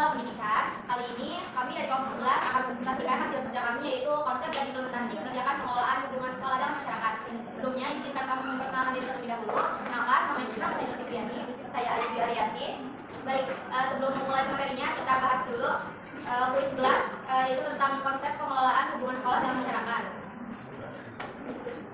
dalam pendidikan. Kali ini kami dari kelompok 11 akan presentasikan hasil kerja kami, yaitu konsep dan implementasi kebijakan pengelolaan hubungan sekolah dan masyarakat. Sebelumnya izinkan kami memperkenalkan diri terlebih dahulu. Kenalkan, nama saya Siti Fitriani, saya Ayu Ariyanti. Baik, sebelum memulai materinya kita bahas dulu kuis 11, yaitu tentang konsep pengelolaan hubungan sekolah dan masyarakat.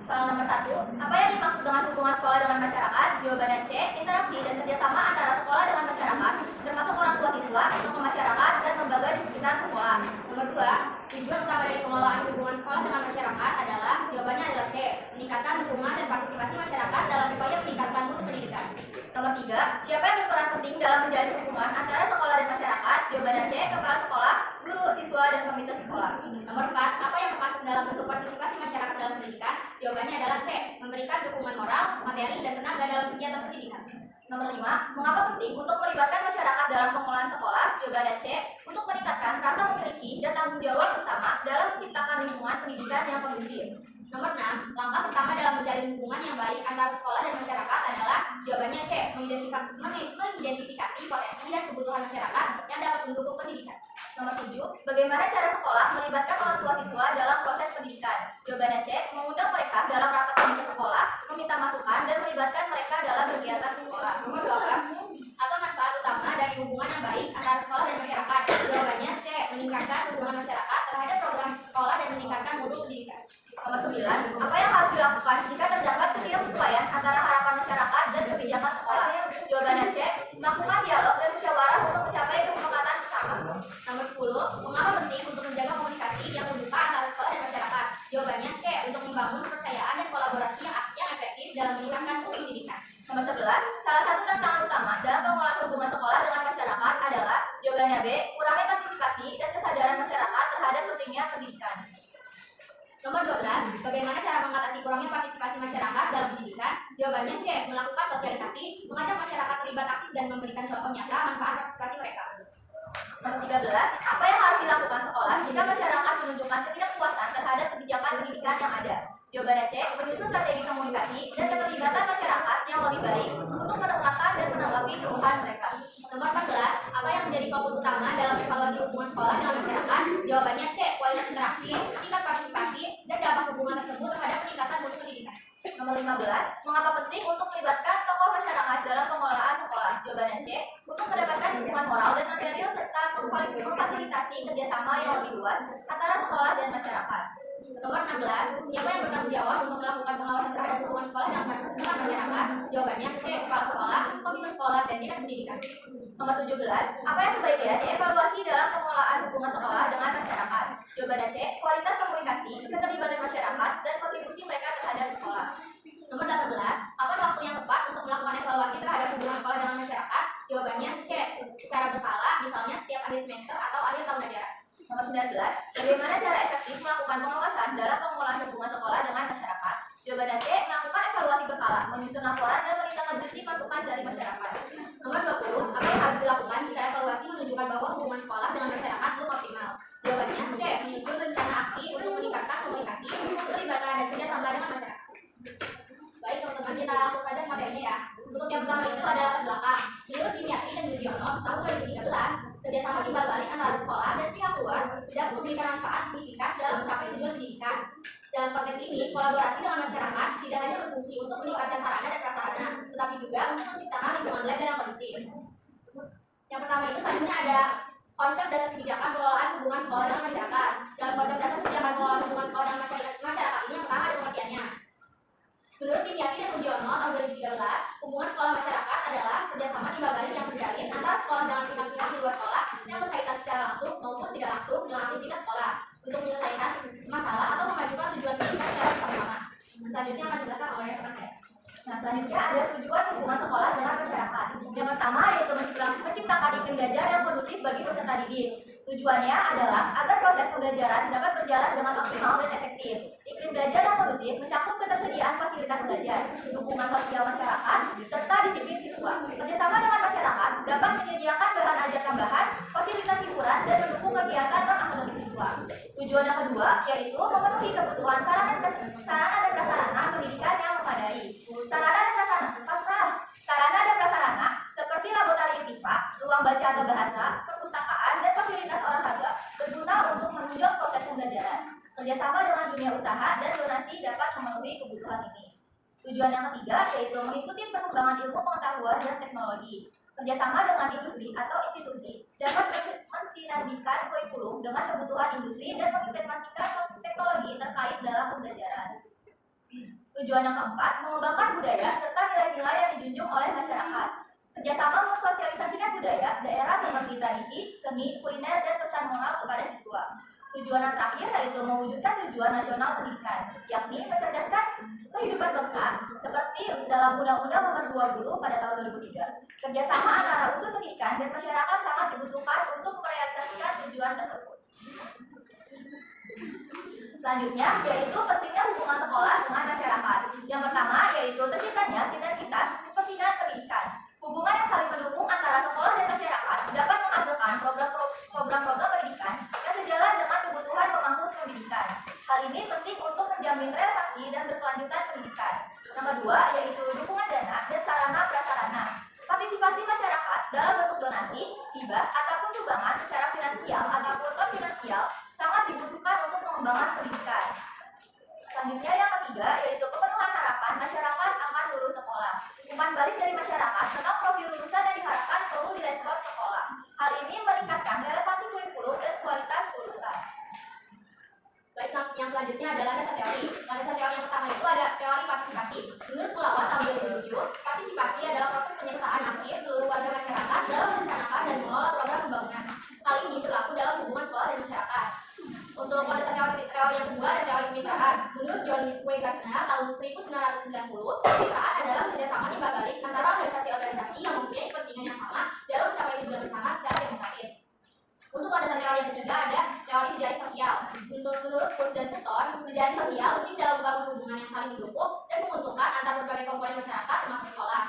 Soal nomor 1, apa yang dimaksud dengan hubungan sekolah dengan masyarakat? Jawabannya C, interaksi dan kerjasama antara sekolah dengan masyarakat, termasuk orang tua siswa, tokoh masyarakat, dan lembaga di sekitar sekolah. Nomor 2, tujuan utama dari pengelolaan hubungan sekolah dengan masyarakat adalah, jawabannya adalah C, meningkatkan dukungan dan partisipasi masyarakat dalam upaya meningkatkan mutu pendidikan. Nomor 3, siapa yang berperan penting dalam menjalin hubungan antara sekolah dan masyarakat? Jawabannya C, kepala sekolah, guru, siswa, dan komite sekolah. Nomor 4, apa yang termasuk dalam bentuk partisipasi masyarakat dalam pendidikan? Jawabannya adalah C, memberikan dukungan moral, materi, dan tenaga dalam kegiatan pendidikan. Nomor 5, mengapa penting untuk melibatkan masyarakat dalam pengelolaan sekolah? Jawabannya C, untuk meningkatkan rasa memiliki dan tanggung jawab bersama dalam menciptakan lingkungan pendidikan yang kondusif. Nomor 6, langkah pertama dalam menjalin hubungan yang baik antara sekolah dan masyarakat adalah, jawabannya C, mengidentifikasi potensi dan kebutuhan masyarakat yang dapat mendukung pendidikan. Nomor 7, bagaimana cara sekolah melibatkan orang tua siswa dalam proses pendidikan? Jawabannya C, mengundang mereka dalam rapat komite sekolah, meminta masukan, dan melibatkan mereka dalam kegiatan sekolah. Nomor 12, apa manfaat utama dari hubungan yang baik antara sekolah dan masyarakat? Jawabannya C, meningkatkan hubungan masyarakat terhadap program sekolah dan meningkatkan mutu pendidikan. Nomor 9, apa yang harus dilakukan jika terdapat ketidaksesuaian antara harapan masyarakat dan kebijakan sekolah? Jawabannya C, melakukan dialog dan musyawarah untuk mencapai kesepakatan bersama. Nomor 10, mengapa penting untuk menjaga komunikasi yang terbuka antara sekolah dan masyarakat? Jawabannya C, untuk membangun kepercayaan dan kolaborasi yang efektif dalam meningkatkan mutu pendidikan. Nomor 11, salah satu tantangan utama dalam pengelolaan hubungan sekolah dengan masyarakat adalah, jawabannya B, kurangnya partisipasi dan kesadaran masyarakat terhadap pentingnya pendidikan. Nomor 12, bagaimana cara mengatasi kurangnya partisipasi masyarakat dalam pendidikan? Jawabannya C, melakukan sosialisasi, mengajak masyarakat terlibat aktif dan memberikan contoh nyata manfaat partisipasi mereka. Nomor 13, apa yang harus dilakukan sekolah jika masyarakat menunjukkan ketidakpuasan terhadap kebijakan pendidikan yang ada? Jawabannya C, menyusun strategi komunikasi dan keterlibatan masyarakat yang lebih baik untuk menerapkan dan menanggapi keluhan mereka. Nomor 14, apa yang menjadi fokus utama dalam evaluasi hubungan sekolah dengan masyarakat? Jawabannya C, kualitas interaksi, tingkat partisipasi, dan dampak hubungan tersebut terhadap peningkatan mutu pendidikan. Nomor 15, mengapa penting untuk melibatkan tokoh masyarakat dalam pengelolaan sekolah? Jawabannya C, untuk mendapatkan dukungan moral dan material serta memfasilitasi kerjasama yang lebih luas antara sekolah dan masyarakat. Nomor 16, siapa yang bertanggung jawab untuk melakukan pengawasan terhadap hubungan sekolah dengan masyarakat? Jawabannya C, kepala sekolah, komite sekolah, dan dinas pendidikan. Nomor 17, apa yang sebaiknya dievaluasi dalam pengelolaan hubungan sekolah dengan masyarakat? Jawabannya C, kualitas komunikasi, keterlibatan masyarakat, dan kontribusi mereka terhadap sekolah. Nomor 18, apa waktu yang tepat untuk melakukan evaluasi terhadap hubungan sekolah dengan masyarakat? Jawabannya C, secara berkala, misalnya setiap akhir semester atau akhir tahun ajaran. Nomor 19, bagaimana cara efektif melakukan pengawasan dalam pengelolaan hubungan sekolah dengan masyarakat? Jawabannya C, melakukan evaluasi berkala, menyusun laporan, dan menindaklanjuti masukan dari masyarakat. Nomor 20, apa yang harus dilakukan jika evaluasi menunjukkan bahwa hubungan sekolah dengan masyarakat belum optimal? Jawabannya C, menyusun rencana aksi untuk meningkatkan komunikasi, keterlibatan, dan kerjasama dengan masyarakat. Baik teman-teman, kita langsung saja materinya ya. Untuk yang pertama itu adalah belakang. Menurut Dimyati dan Yudhoyono, tahun 2013, kerjasama timbal balik antara sekolah dan pihak luar dapat memberikan manfaat signifikan dalam mencapai tujuan pendidikan. Dalam konteks ini, kolaborasi dengan masyarakat tidak hanya berfungsi untuk meningkatkan sarana dan prasarana, tetapi juga untuk menciptakan lingkungan belajar yang kondusif. Yang pertama itu selanjutnya ada konsep dasar kebijakan pengelolaan hubungan sekolah dengan masyarakat. Dalam konsep dasar kebijakan pengelolaan hubungan sekolah dengan masyarakat ini yang pertama ada pengertiannya. Menurut Dimyati dan Yudhoyono tahun 2013, hubungan sekolah masyarakat adalah kerjasama timbal balik yang terjalin antara sekolah dengan pihak-pihak di luar sekolah yang berkaitan secara langsung maupun tidak langsung dengan aktivitas sekolah untuk menyelesaikan masalah atau memajukan tujuan pendidikan secara bersama-sama. Selanjutnya akan dijelaskan oleh rekan saya. Nah, selanjutnya ada tujuan hubungan sekolah dengan masyarakat. Yang pertama yaitu menciptakan iklim belajar yang kondusif bagi peserta didik. Tujuannya adalah agar proses pembelajaran dapat berjalan dengan optimal dan efektif. Iklim belajar yang kondusif mencakup ketersediaan fasilitas belajar, dukungan sosial masyarakat, serta disiplin siswa. Kerjasama dengan masyarakat dapat menyediakan bahan ajar tambahan, fasilitas hiburan, dan mendukung kegiatan non-akademik siswa. Tujuan yang kedua yaitu memenuhi kebutuhan sarana dan prasarana pendidikan yang memadai. Sarana dan prasarana seperti laboratorium IPA, ruang baca atau bahasa, perpustakaan, pengetahuan dan teknologi. Kerjasama dengan industri atau institusi dapat mensinergikan kurikulum dengan kebutuhan industri dan mengimplementasikan teknologi terkait dalam pembelajaran. Tujuan yang keempat, mengembangkan budaya serta nilai-nilai yang dijunjung oleh masyarakat. Kerjasama mensosialisasikan budaya daerah seperti tradisi, seni, kuliner, dan pesan moral kepada siswa. Tujuan yang terakhir yaitu mewujudkan tujuan nasional pendidikan, yakni mencerdaskan kehidupan bangsa, seperti dalam Undang-Undang Nomor 20 pada tahun 2003. Kerjasama antara unsur pendidikan dan masyarakat sangat dibutuhkan untuk merealisasikan tujuan tersebut. Selanjutnya yaitu pentingnya hubungan sekolah dengan masyarakat. Yang pertama yaitu terciptanya sinergitas kepentingan pendidikan. Hubungan yang saling mendukung antara sekolah dan masyarakat dapat menghasilkan program-program pendidikan yang sejalan dengan kebutuhan pemangku pendidikan. Hal ini penting untuk menjamin relevansi dan berkelanjutan pendidikan. Yang kedua yaitu dukungan dana dan sarana prasarana. Partisipasi masyarakat dalam bentuk donasi, hibah, ataupun sumbangan secara finansial ataupun non finansial sangat dibutuhkan untuk pengembangan pendidikan. Selanjutnya yang ketiga yaitu pemenuhan harapan masyarakat akan lulus sekolah. Umpan balik dari masyarakat tentang profil lulusan yang diharapkan perlu direspon sekolah. Hal ini meningkatkan relevansi kurikulum dan kualitas lulusan. Baik, yang selanjutnya adalah dasar teori. Dasar teori yang pertama itu ada teori partisipasi. Menurut Pulawa tahun 2007, partisipasi adalah proses penyertaan aktif seluruh warga masyarakat dalam merencanakan dan mengelola program pembangunan. Hal ini berlaku dalam hubungan sekolah dan masyarakat. Untuk dasar teori yang kedua ada teori kemitraan. Menurut John W. Gardner tahun 1990, kemitraan adalah kerjasama timbal balik antara organisasi-organisasi yang mempunyai kepentingan yang sama dalam mencapai tujuan bersama secara demokratis. Untuk dasar teori yang ketiga ada teori jejaring sosial. Menurut Kurt dan Sutton, jejaring sosial penting dalam membangun hubungan yang saling mendukung dan menguntungkan antara berbagai komponen masyarakat termasuk sekolah.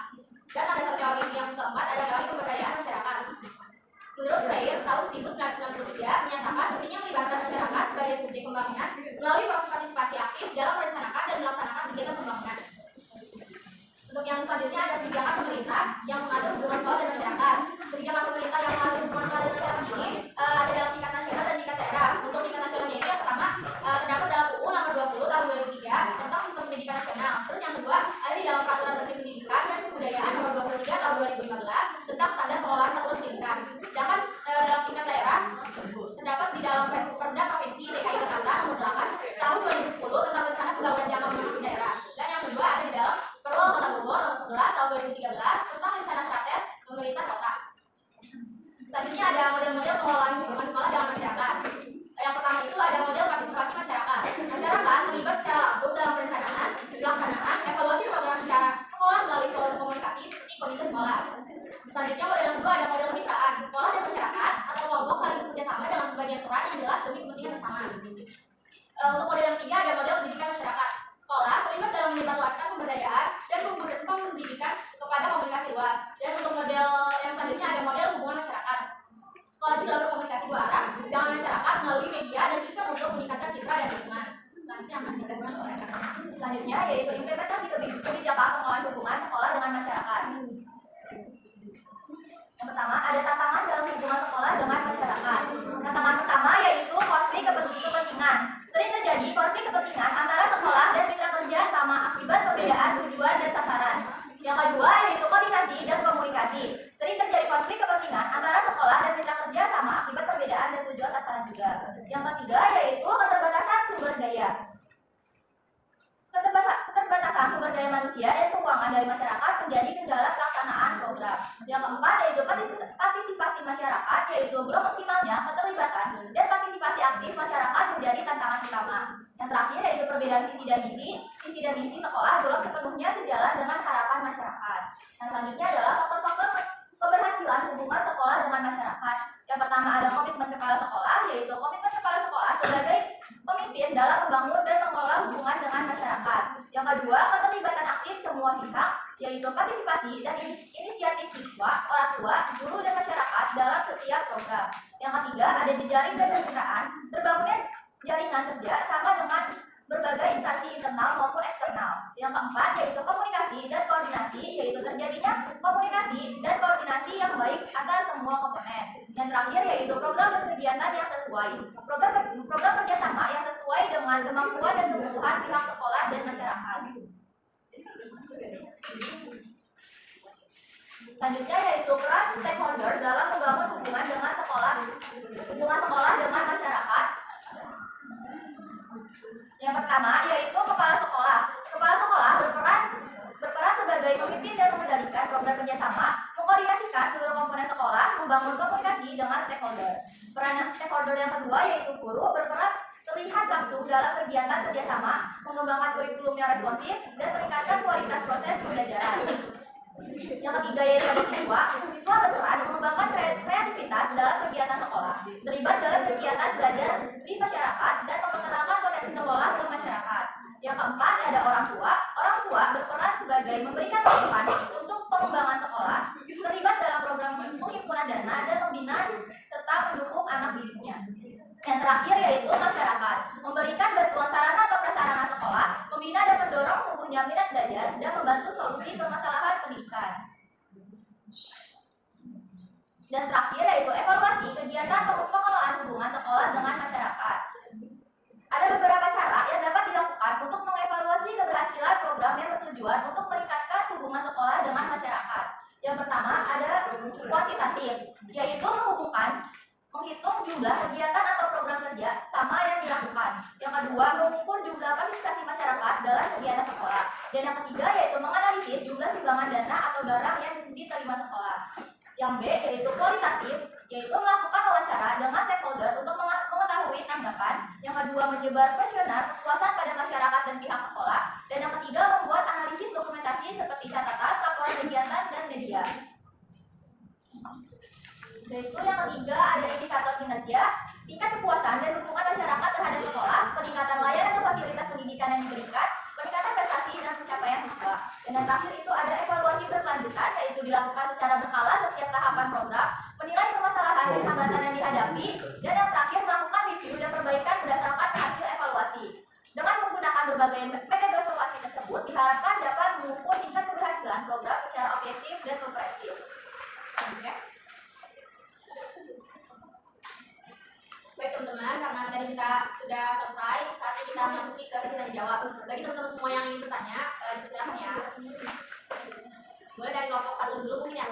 Dan dasar teori yang keempat ada teori pemberdayaan masyarakat. Menurut Freire tahun 1993 menyatakan pentingnya melibatkan masyarakat sebagai subjek pembangunan melalui proses partisipasi aktif dalam merencanakan dan melaksanakan kegiatan pembangunan. Untuk yang selanjutnya ada kebijakan pemerintah yang mengatur hubungan sekolah dan masyarakat. Kebijakan pemerintah yang mengatur hubungan sekolah dan masyarakat ini ada dalam tingkat nasional dan tingkat daerah. Untuk tingkat nasionalnya itu yang pertama terdapat dalam UU Nomor 20 tahun 2003 tentang sistem pendidikan nasional. Terus yang kedua ada di dalam Peraturan Menteri Pendidikan dan Kebudayaan Nomor 23 tahun 2015 tentang standar pengelolaan satuan pendidikan. Sedangkan dalam tingkat daerah terdapat di dalam Perda Provinsi DKI Jakarta Nomor 8 tahun 2010 tentang rencana pembangunan jangka menengah daerah. Dan yang kedua ada di dalam Perwa Kota Bogor Nomor 11 tahun 2013 tentang rencana strategis pemerintah kota. Selanjutnya ada model-model pengelolaan hubungan sekolah dengan masyarakat. Yang pertama itu ada model partisipasi masyarakat. Masyarakat terlibat secara langsung dalam perencanaan, pelaksanaan, evaluasi program secara sekolah melalui forum komunikasi seperti komite sekolah. Selanjutnya model yang kedua ada model kemitraan. Sekolah dan masyarakat atau kelompok saling bekerjasama dengan pembagian peran yang jelas demi kepentingan bersama. Untuk model yang ketiga ada model pendidikan masyarakat. Sekolah terlibat dalam menyebarluaskan pemberdayaan dan pendidikan kepada komunikasi luas. Dan untuk model yang selanjutnya ada model hubungan masyarakat. Sekolah juga berkomunikasi dua arah dengan masyarakat melalui media dan event untuk meningkatkan citra dan lingkungan. Selanjutnya yaitu implementasi kebijakan pengelolaan hubungan sekolah dengan masyarakat. Yang pertama ada tantangan dalam hubungan sekolah dengan masyarakat. Tantangan pertama yaitu konflik kepentingan. Sering terjadi konflik kepentingan antara sekolah dan mitra kerja sama akibat perbedaan tujuan dan sasaran. Yang kedua yaitu koordinasi dan komunikasi. Sering terjadi konflik kepentingan antara sekolah dan mitra kerja sama akibat perbedaan dan tujuan sasaran juga. Yang ketiga yaitu keterbatasan sumber daya. Keterbatasan sumber daya manusia dan keuangan dari masyarakat menjadi kendala pelaksanaan program. Yang keempat yaitu partisipasi masyarakat, yaitu belum optimalnya keterlibatan dan partisipasi aktif masyarakat menjadi tantangan utama. Yang terakhir yaitu perbedaan visi dan misi sekolah belum sepenuhnya sejalan dengan harapan masyarakat. Yang selanjutnya adalah faktor-faktor keberhasilan hubungan sekolah dengan masyarakat. Yang pertama ada komitmen kepala sekolah, yaitu komitmen kepala sekolah sebagai pemimpin dalam membangun dan mengelola hubungan dengan masyarakat. Yang kedua, keterlibatan aktif semua pihak, yaitu partisipasi dan inisiatif siswa, orang tua, guru, dan masyarakat dalam setiap program. Yang ketiga, ada jejaring dan kemitraan, terbangunnya jaringan kerja sama dengan berbagai instansi internal maupun eksternal. Yang keempat, yaitu komunikasi dan koordinasi, yaitu terjadinya komunikasi dan koordinasi yang baik antara semua komponen. Yang terakhir, yaitu program dan kegiatan yang sesuai. Program kerjasama yang sesuai dengan kemampuan dan kebutuhan pihak sekolah dan masyarakat. Selanjutnya yaitu peran stakeholder dalam membangun hubungan dengan sekolah dengan masyarakat. Yang pertama yaitu kepala sekolah. Kepala sekolah berperan sebagai pemimpin dan mengendalikan program kerjasama, mengkoordinasikan seluruh komponen sekolah, membangun komunikasi dengan stakeholder. Peran stakeholder yang kedua yaitu guru berperan terlihat langsung dalam kegiatan kerjasama, mengembangkan kurikulum yang responsif, dan meningkatkan kualitas proses pembelajaran. Yang ketiga yaitu ada siswa. Siswa berperan mengembangkan kreativitas dalam kegiatan sekolah, terlibat dalam kegiatan belajar di masyarakat, dan memperkenalkan potensi sekolah ke masyarakat. Yang keempat ada orang tua. Orang tua berperan sebagai memberikan masukan untuk pengembangan sekolah, terlibat dalam program penghimpunan dana dan membina serta mendukung anak didiknya. Yang terakhir yaitu masyarakat, memberikan bantuan sarana atau prasarana sekolah, membina dan mendorong tumbuhnya minat belajar, dan membantu solusi permasalahan pendidikan. Dan terakhir yaitu evaluasi kegiatan pengelolaan hubungan sekolah dengan masyarakat. Ada beberapa cara yang dapat dilakukan untuk mengevaluasi keberhasilan program yang bertujuan untuk meningkatkan hubungan sekolah dengan masyarakat. Yang pertama ada kuantitatif, yaitu menghitung jumlah kegiatan atau program kerja sama yang dilakukan. Yang kedua, mengukur jumlah partisipasi masyarakat dalam kegiatan sekolah. Dan yang ketiga yaitu menganalisis jumlah sumbangan dana atau barang yang diterima sekolah. Yang B yaitu kualitatif, yaitu melakukan wawancara dengan stakeholder untuk mengetahui tanggapan. Yang kedua, menyebar kuesioner kepuasan pada masyarakat dan pihak sekolah. Dan yang ketiga, membuat analisis dokumentasi seperti catatan, laporan kegiatan, dan media. Yaitu yang ketiga ada indikator kinerja, tingkat kepuasan dan dukungan masyarakat terhadap sekolah, peningkatan layanan dan fasilitas pendidikan yang diberikan, peningkatan prestasi dan pencapaian siswa. Dan yang terakhir itu ada evaluasi berkelanjutan, yaitu dilakukan secara berkala setiap tahapan program, menilai permasalahan dan hambatan yang dihadapi, dan yang terakhir melakukan review dan perbaikan berdasarkan hasil evaluasi. Dengan menggunakan berbagai metode evaluasi tersebut, diharapkan dapat mengukur tingkat keberhasilan program secara objektif dan komprehensif. Baik teman-teman, karena tadi kita sudah selesai, saatnya kita masuki ke sesi tanya jawab. Bagi teman-teman semua yang ingin bertanya, silakan ya. Boleh dari kelompok 1 dulu mungkin ya.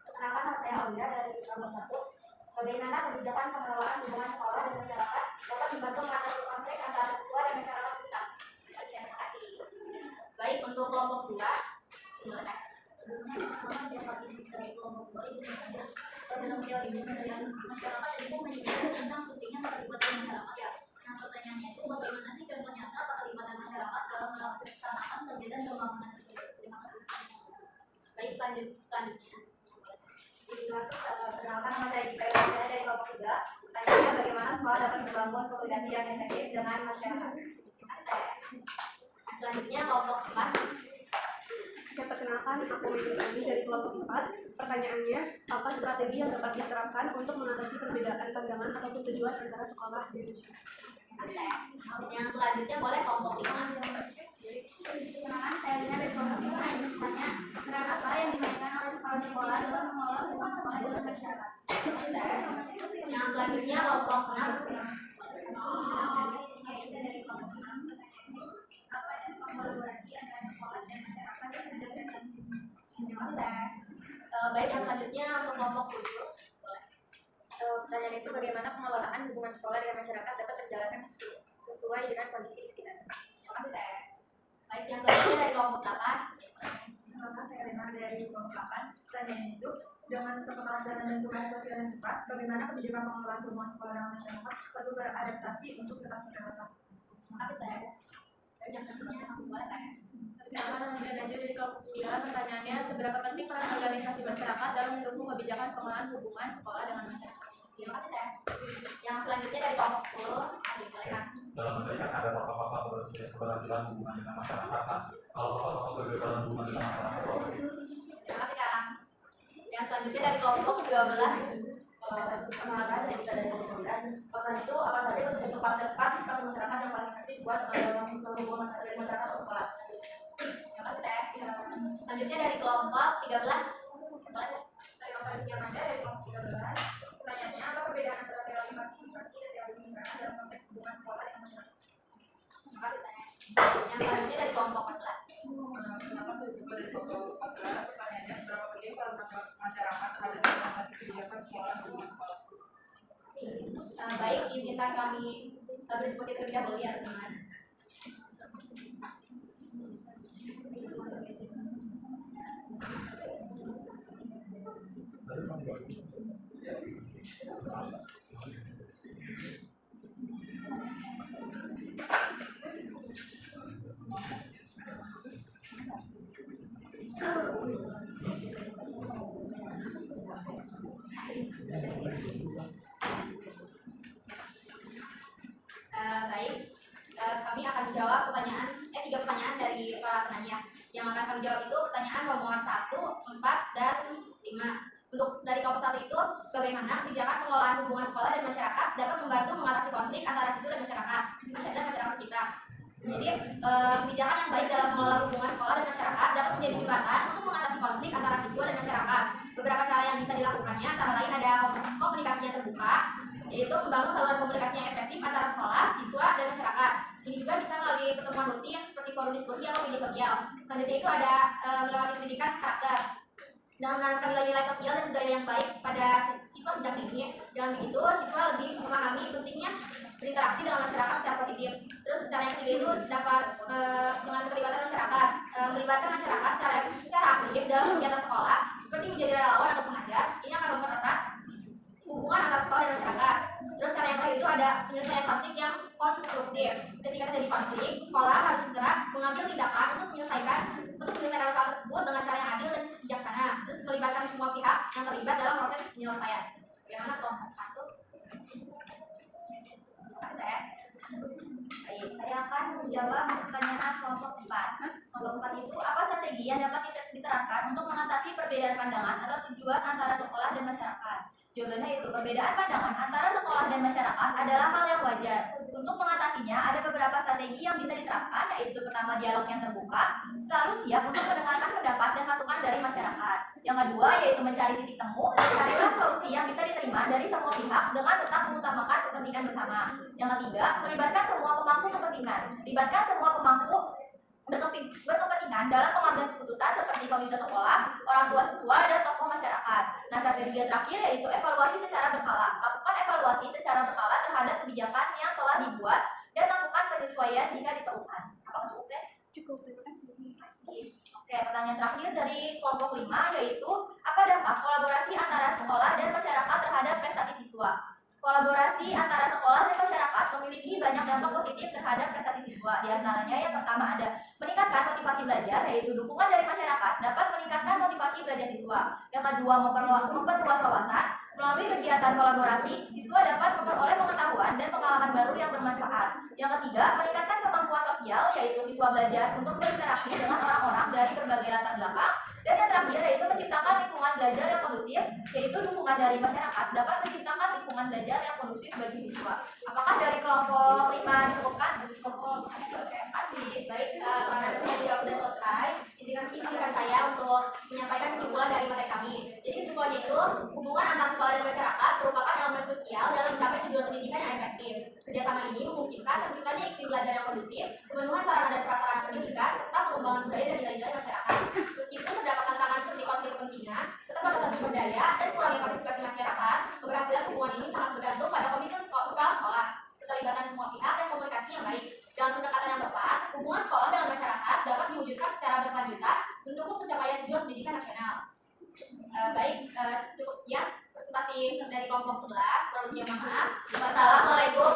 Perkenalkan, nama saya Audra dari kelompok 1. Bagaimana kebijakan pengelolaan hubungan sekolah dan masyarakat dapat membantu mengatasi konflik antara siswa dan masyarakat sekitar. Terima kasih. Baik, untuk kelompok 2, silakan. Dari kelompok 2 itu dalam teori yang masyarakat itu menyebutkan tentang pentingnya keterlibatan masyarakat ya. Nah pertanyaannya itu bagaimana sih contoh nyata keterlibatan masyarakat dalam melaksanakan kegiatan pembangunan tersebut? Terima kasih. Baik, selanjutnya. Perkenalkan, nama saya Jipa dari kelompok 3. Pertanyaannya bagaimana sekolah dapat membangun komunikasi yang efektif dengan masyarakat? Selanjutnya kelompok 4. Saya perkenalkan, aku Mimi dari kelompok 4. Pertanyaannya, apa strategi yang dapat diterapkan untuk mengatasi perbedaan pandangan atau tujuan antara sekolah dan masyarakat? Yang selanjutnya boleh kelompok 5. Perkenalkan, saya Lina dari kelompok 5. Ini bertanya, peran apa yang dimainkan oleh kepala sekolah dalam mengelola hubungan sekolah dengan masyarakat? Yang selanjutnya kelompok 6. Dari kelompok 6. Apa yang kolaborasi antara sekolah dan masyarakat yang tidak berhasil? Baik, yang selanjutnya untuk kelompok 7. Pertanyaan itu bagaimana pengelolaan hubungan sekolah dengan masyarakat dapat terjalankan sesuai dengan kondisi di sekitar. Baik, yang selanjutnya dari kelompok 8. Perkenalkan, saya Rena dari kelompok 8. Pertanyaan itu, dengan perkembangan dan perubahan sosial yang cepat, bagaimana kebijakan pengelolaan hubungan sekolah dengan masyarakat perlu beradaptasi untuk tetap relevan? Terima kasih saya. Yang selanjutnya aku boleh tanya. Perkenalkan, saya lanjut dari kelompok 9. Pertanyaannya, seberapa penting peran organisasi masyarakat dalam mendukung kebijakan pengelolaan hubungan sekolah dengan masyarakat? Terima kasih saya. Yang selanjutnya dari kelompok 10. Dalam memberikan ada fakta-fakta keberhasilan hubungan dengan masyarakat. Kalau fakta-fakta keberhasilan hubungan dengan masyarakat. Terima kasih Kak. Yang selanjutnya dari kelompok 12. Perkenalkan, saya Dita dari kelompok 11. Pertanyaan itu, apa saja bentuk partisipasi masyarakat yang paling efektif buat hubungan dari masyarakat atau sekolah? Terima kasih saya. Selanjutnya dari kelompok 13. Saya Operasi Amanda dari kelompok 13. Pertanyaannya, apa perbedaan antara teori partisipasi dan teori pembicaraan dalam konteks hubungan sekolah dengan masyarakat? Yang selanjutnya dari kelompok 14. Kenapa siswa dari kelompok 14? Pertanyaannya, seberapa penting peran masyarakat terhadap implementasi kebijakan sekolah dan hubungan sekolah? Baik, izinkan kami berdiskusi terlebih dahulu ya teman-teman. Baik, kami akan menjawab tiga pertanyaan dari para penanya. Yang akan kami jawab itu pertanyaan rombongan 1, 4, dan 5. Untuk dari kelompok 1 itu, bagaimana kebijakan pengelolaan hubungan sekolah dan masyarakat dapat membantu mengatasi konflik antara siswa dan masyarakat kita. Jadi, kebijakan yang baik dalam mengelola hubungan sekolah dan masyarakat dapat menjadi jembatan untuk mengatasi konflik antara siswa dan masyarakat. Beberapa cara yang bisa dilakukannya antara lain ada komunikasi yang terbuka, yaitu membangun saluran komunikasi yang efektif antara sekolah, siswa, dan masyarakat. Ini juga bisa melalui pertemuan rutin seperti forum diskusi atau media sosial. Selanjutnya itu ada melewati pendidikan karakter dengan menanamkan nilai-nilai sosial dan budaya yang baik pada siswa sejak dini. Dengan begitu, siswa lebih memahami pentingnya berinteraksi dengan masyarakat secara positif. Terus cara yang ketiga itu dapat dengan keterlibatan masyarakat, melibatkan masyarakat secara aktif dalam kegiatan sekolah, seperti menjadi relawan atau pengajar. Ini akan mempererat hubungan antara sekolah dan masyarakat. Terus cara yang terakhir itu ada penyelesaian konflik yang konstruktif. Ketika terjadi konflik, sekolah harus segera mengambil tindakan untuk menyelesaikan masalah tersebut dengan cara yang adil dan bijaksana. Terus melibatkan semua pihak yang terlibat dalam proses penyelesaian. Bagaimana kelompok 1? Baik, saya akan menjawab pertanyaan kelompok 4. Kelompok 4 itu, apa strategi yang dapat diterapkan untuk mengatasi perbedaan pandangan atau tujuan antara sekolah dan masyarakat? Jawabannya itu, perbedaan pandangan antara sekolah dan masyarakat adalah hal yang wajar. Untuk mengatasinya, ada beberapa strategi yang bisa diterapkan, yaitu pertama, dialog yang terbuka, selalu siap untuk mendengarkan pendapat dan masukan dari masyarakat. Yang kedua, yaitu mencari titik temu, carilah solusi yang bisa diterima dari semua pihak dengan tetap mengutamakan kepentingan bersama. Yang ketiga, melibatkan semua pemangku kepentingan. Libatkan semua pemangku berkepentingan dalam pengambilan keputusan seperti pemimpin sekolah, orang tua siswa, dan tokoh masyarakat. Nah, strategi yang terakhir yaitu evaluasi secara berkala. Lakukan evaluasi secara berkala terhadap kebijakan yang telah dibuat dan lakukan penyesuaian jika diperlukan. Apakah cukup deh? Cukup, terima kasih. Oke, pertanyaan terakhir dari kelompok 5 yaitu apa dampak kolaborasi antara sekolah dan masyarakat terhadap prestasi siswa? Kolaborasi antara sekolah dan masyarakat memiliki banyak dampak positif terhadap prestasi siswa. Di antaranya yang pertama ada meningkatkan motivasi belajar, yaitu dukungan dari masyarakat dapat meningkatkan motivasi belajar siswa. Yang kedua, memperluas wawasan. Melalui kegiatan kolaborasi, siswa dapat memperoleh pengetahuan dan pengalaman baru yang bermanfaat. Yang ketiga, meningkatkan kemampuan sosial, yaitu siswa belajar untuk berinteraksi dengan orang-orang dari berbagai latar belakang. Dan yang terakhir yaitu menciptakan lingkungan belajar yang kondusif, yaitu dukungan dari masyarakat dapat menciptakan lingkungan belajar yang kondusif bagi siswa. Apakah dari kelompok 5 dicukupkan? Oke, kasih. Baik, karena sudah selesai, izinkan saya untuk menyampaikan kesimpulan dari materi kami. Jadi kesimpulannya itu, hubungan antara sekolah dan masyarakat merupakan elemen krusial dalam mencapai tujuan pendidikan yang efektif. Kerjasama ini memungkinkan terciptanya iklim belajar yang kondusif, pemenuhan sarana dan prasarana pendidikan, serta pengembangan budaya dan nilai-nilai masyarakat. Meskipun terdapat tantangan seperti konflik kepentingan, keterbatasan sumber daya, dan kurangnya partisipasi masyarakat, keberhasilan hubungan ini sangat bergantung pada komitmen sekolah, keterlibatan semua pihak, dan komunikasi yang baik. Dalam pendekatan yang tepat, hubungan sekolah dengan masyarakat dapat diwujudkan secara berkelanjutan, mendukung pencapaian tujuan pendidikan nasional. Cukup sekian presentasi dari kelompok 11. Kurang lebihnya mohon maaf. Wassalamualaikum